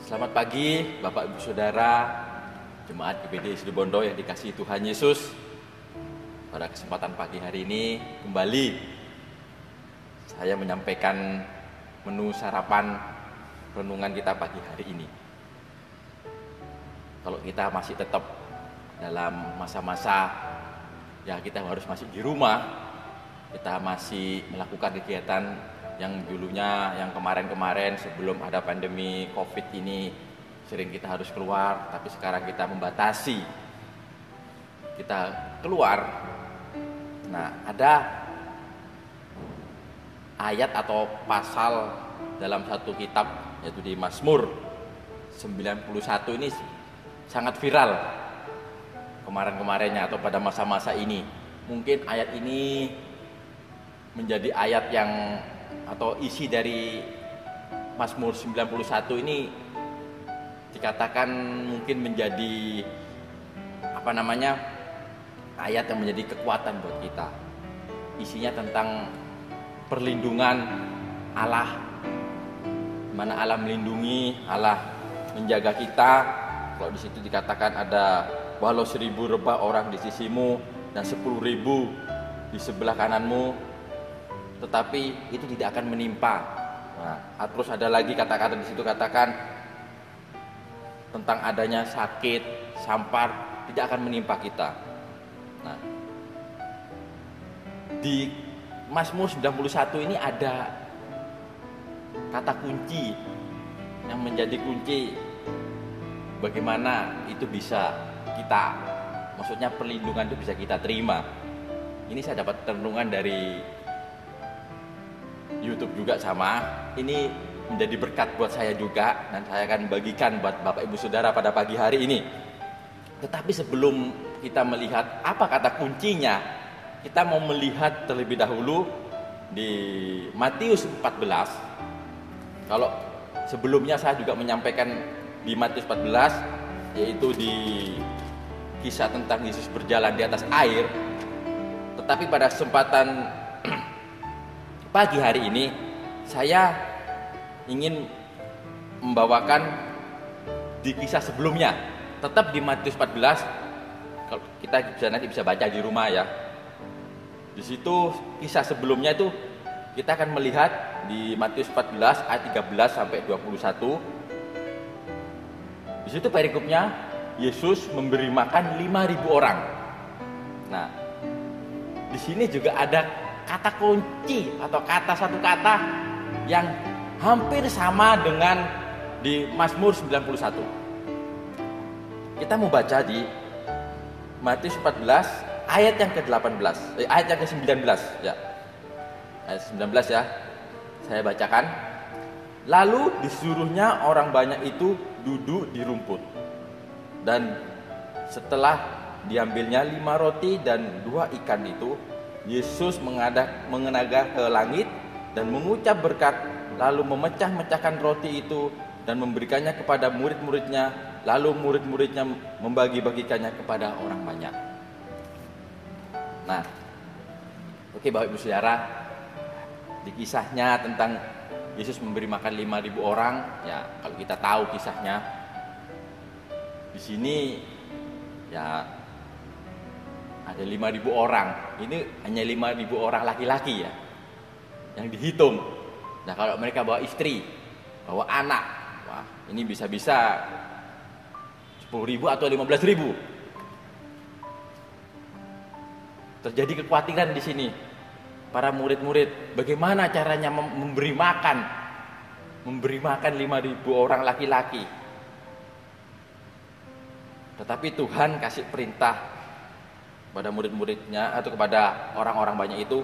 Selamat pagi Bapak Ibu Saudara Jemaat GBD Situbondo yang dikasihi Tuhan Yesus. Pada kesempatan pagi hari ini kembali saya menyampaikan menu sarapan renungan kita pagi hari ini. Kalau kita masih tetap dalam masa-masa ya kita harus masih di rumah, kita masih melakukan kegiatan yang dulunya, yang kemarin-kemarin sebelum ada pandemi COVID ini sering kita harus keluar, tapi sekarang kita membatasi kita keluar. Nah, ada ayat atau pasal dalam satu kitab yaitu di Mazmur 91 ini sangat viral kemarin-kemarinnya atau pada masa-masa ini. Mungkin ayat ini menjadi ayat yang atau isi dari Mazmur 91 ini dikatakan mungkin menjadi ayat yang menjadi kekuatan buat kita. Isinya tentang perlindungan Allah, mana Allah melindungi, Allah menjaga kita. Kalau di situ dikatakan ada walau 1000 rebah orang di sisimu dan 10.000 di sebelah kananmu, tetapi itu tidak akan menimpa. Nah, terus ada lagi kata-kata di situ katakan tentang adanya sakit, sampar tidak akan menimpa kita. Nah, di Mazmur 91 ini ada kata kunci yang menjadi kunci bagaimana itu bisa kita, maksudnya perlindungan itu bisa kita terima. Ini saya dapat renungan dari YouTube juga sama. Ini menjadi berkat buat saya juga dan saya akan bagikan buat Bapak Ibu Saudara pada pagi hari ini. Tetapi sebelum kita melihat apa kata kuncinya, kita mau melihat terlebih dahulu di Matius 14. Kalau sebelumnya saya juga menyampaikan di Matius 14, yaitu di kisah tentang Yesus berjalan di atas air. Tetapi pada kesempatan pagi hari ini saya ingin membawakan di kisah sebelumnya, tetap di Matius 14. Kalau kita nanti bisa baca di rumah ya. Di situ kisah sebelumnya itu kita akan melihat di Matius 14 ayat 13 sampai 21. Di situ perikopnya Yesus memberi makan 5.000 orang. Nah, di sini juga ada kata kunci atau satu kata yang hampir sama dengan di Mazmur 91. Kita mau baca di Matius 14 ayat yang ke-18, ayat yang ke-19 ya. Ayat 19 ya. Saya bacakan. Lalu disuruhnya orang banyak itu duduk di rumput. Dan setelah diambilnya 5 roti dan 2 ikan itu, Yesus mengenada ke langit dan mengucap berkat, lalu memecah-mecahkan roti itu dan memberikannya kepada murid-muridnya, lalu murid-muridnya membagi-bagikannya kepada orang banyak. Nah, oke Bapak Ibu Saudara, di kisahnya tentang Yesus memberi makan 5.000 orang, ya kalau kita tahu kisahnya, di sini ya ada 5.000 orang. Ini hanya 5.000 orang laki-laki ya yang dihitung. Nah, kalau mereka bawa istri, bawa anak, wah ini bisa-bisa 10.000 atau 15.000. Terjadi kekhawatiran di sini. Para murid-murid, bagaimana caranya memberi makan 5.000 orang laki-laki. Tetapi Tuhan kasih perintah pada murid-muridnya atau kepada orang-orang banyak itu.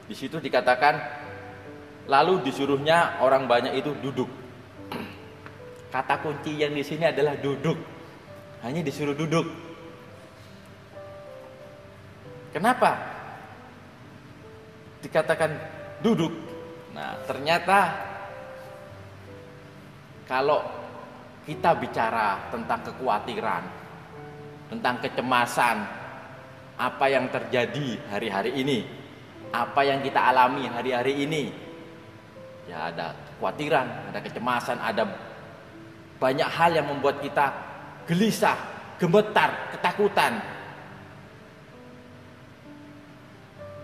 Di situ dikatakan lalu disuruhnya orang banyak itu duduk. Kata kunci yang di sini adalah duduk. Hanya disuruh duduk. Kenapa dikatakan duduk? Nah, ternyata kalau kita bicara tentang kekhawatiran, tentang kecemasan, apa yang terjadi hari-hari ini, apa yang kita alami hari-hari ini, ya ada kekhawatiran, ada kecemasan, ada banyak hal yang membuat kita gelisah, gemetar, ketakutan.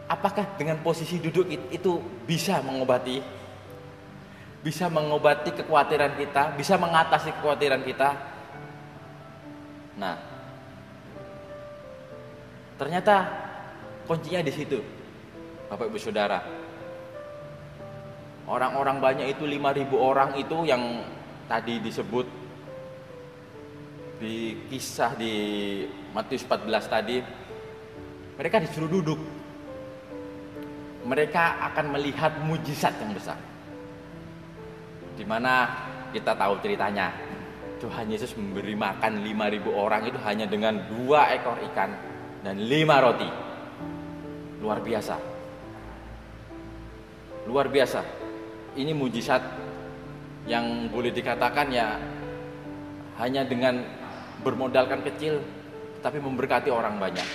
Apakah dengan posisi duduk itu bisa mengobati? Bisa mengobati kekhawatiran kita, bisa mengatasi kekhawatiran kita? Nah, ternyata kuncinya di situ, Bapak Ibu Saudara. Orang-orang banyak itu 5.000 orang itu yang tadi disebut di kisah di Matius 14 tadi, mereka disuruh duduk. Mereka akan melihat mujizat yang besar. Di mana kita tahu ceritanya, Tuhan Yesus memberi makan 5.000 orang itu hanya dengan 2 ekor ikan dan 5 roti. Luar biasa. Luar biasa. Ini mujizat yang boleh dikatakan ya hanya dengan bermodalkan kecil tapi memberkati orang banyak.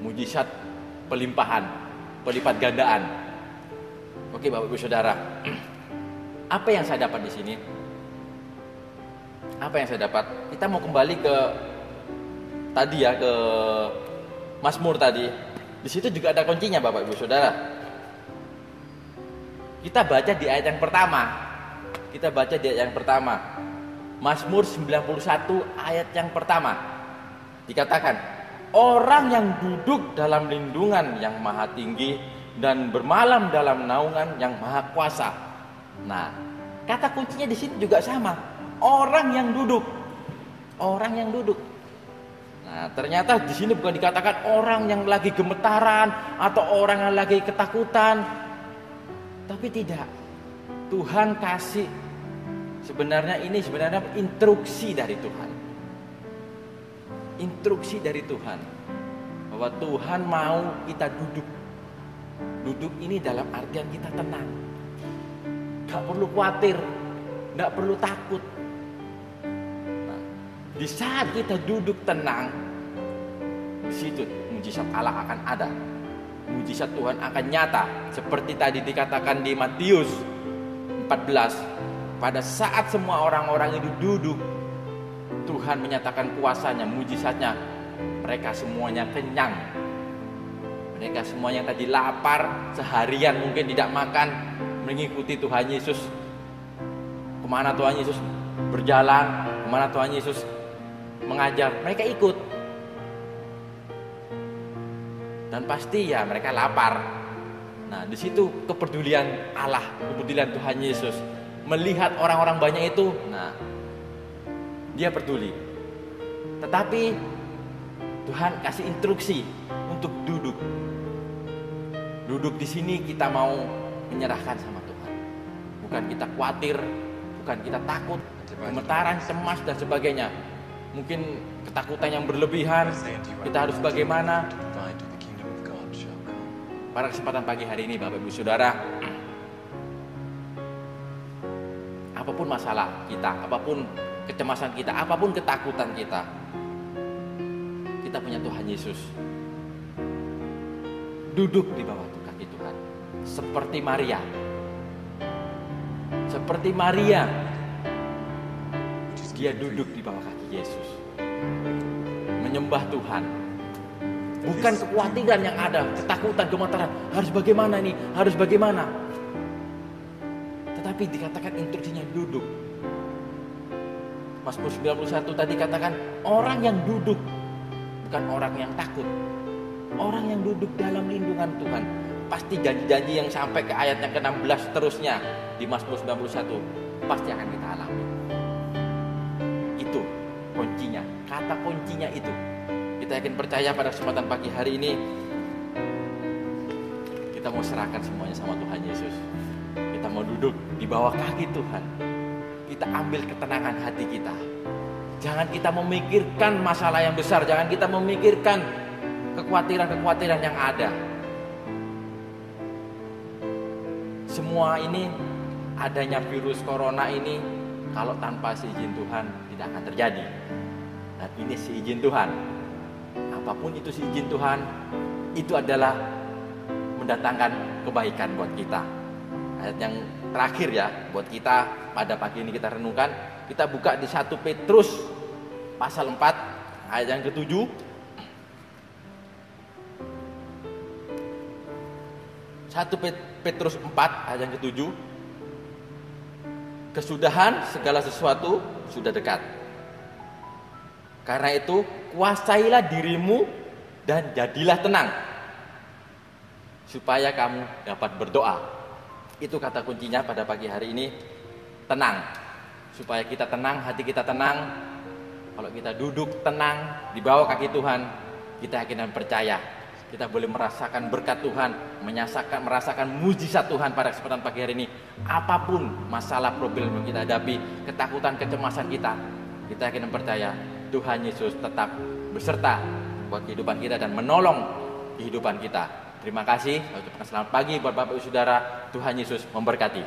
Mujizat pelimpahan, pelipat gandaan. Oke, Bapak Ibu Saudara. Apa yang saya dapat di sini? Apa yang saya dapat? Kita mau kembali ke tadi ya, ke Mazmur tadi. Di situ juga ada kuncinya, Bapak Ibu Saudara. Kita baca di ayat yang pertama. Kita baca di ayat yang pertama. Mazmur 91 ayat yang pertama. Dikatakan, orang yang duduk dalam lindungan yang maha tinggi dan bermalam dalam naungan yang maha kuasa. Nah, kata kuncinya di sini juga sama. Orang yang duduk. Orang yang duduk. Nah, ternyata di sini bukan dikatakan orang yang lagi gemetaran atau orang yang lagi ketakutan. Tapi tidak. Tuhan kasih sebenarnya instruksi dari Tuhan. Instruksi dari Tuhan bahwa Tuhan mau kita duduk. Duduk ini dalam artian kita tenang. Gak perlu khawatir, gak perlu takut. Nah, di saat kita duduk tenang, di situ mujizat Allah akan ada. Mujizat Tuhan akan nyata. Seperti tadi dikatakan di Matius 14. Pada saat semua orang-orang itu duduk, Tuhan menyatakan kuasanya, mujizatnya. Mereka semuanya kenyang. Mereka semuanya yang tadi lapar, seharian mungkin tidak makan, mengikuti Tuhan Yesus. Kemana Tuhan Yesus berjalan, kemana Tuhan Yesus mengajar, mereka ikut. Dan pasti ya mereka lapar. Nah, di situ kepedulian Allah, kepedulian Tuhan Yesus melihat orang-orang banyak itu. Nah, dia peduli. Tetapi Tuhan kasih instruksi untuk duduk. Duduk di sini kita mau menyerahkan sama Tuhan. Bukan kita khawatir, bukan kita takut, gemetaran, cemas dan sebagainya. Mungkin ketakutan yang berlebihan, kita harus bagaimana? Pada kesempatan pagi hari ini, Bapak Ibu Saudara, apapun masalah kita, apapun kecemasan kita, apapun ketakutan kita, kita punya Tuhan Yesus. Duduk di bawah kaki Tuhan, seperti Maria. Seperti Maria, dia duduk di bawah kaki Yesus, menyembah Tuhan. Bukan kekhawatiran yang ada, ketakutan, gemetaran, harus bagaimana nih, harus bagaimana. Tetapi dikatakan instruksinya duduk. Mazmur 91 tadi katakan orang yang duduk, bukan orang yang takut. Orang yang duduk dalam lindungan Tuhan. Pasti janji-janji yang sampai ke ayat yang ke-16 seterusnya di Mazmur 91 pasti akan kita alami. Itu kuncinya, kata kuncinya itu. Kita yakin percaya pada kesempatan pagi hari ini kita mau serahkan semuanya sama Tuhan Yesus. Kita mau duduk di bawah kaki Tuhan. Kita ambil ketenangan hati kita. Jangan kita memikirkan masalah yang besar, jangan kita memikirkan kekhawatiran-kekhawatiran yang ada. Semua ini, adanya virus corona ini, kalau tanpa seizin Tuhan tidak akan terjadi. Dan ini seizin Tuhan. Apapun itu seizin Tuhan, itu adalah mendatangkan kebaikan buat kita. Ayat yang terakhir ya buat kita pada pagi ini kita renungkan. Kita buka di 1 Petrus pasal 4 ayat yang ke-7. 1 Petrus 4 ayat yang ke-7. Kesudahan segala sesuatu sudah dekat. Karena itu kuasailah dirimu dan jadilah tenang, supaya kamu dapat berdoa. Itu kata kuncinya pada pagi hari ini, tenang. Supaya kita tenang, hati kita tenang. Kalau kita duduk tenang di bawah kaki Tuhan, kita yakin dan percaya kita boleh merasakan berkat Tuhan, merasakan mujizat Tuhan pada kesempatan pagi hari ini. Apapun masalah problem yang kita hadapi, ketakutan, kecemasan kita yakin dan percaya Tuhan Yesus tetap beserta buat kehidupan kita dan menolong kehidupan kita. Terima kasih. Saya ucapkan selamat pagi buat Bapak Ibu Saudara. Tuhan Yesus memberkati.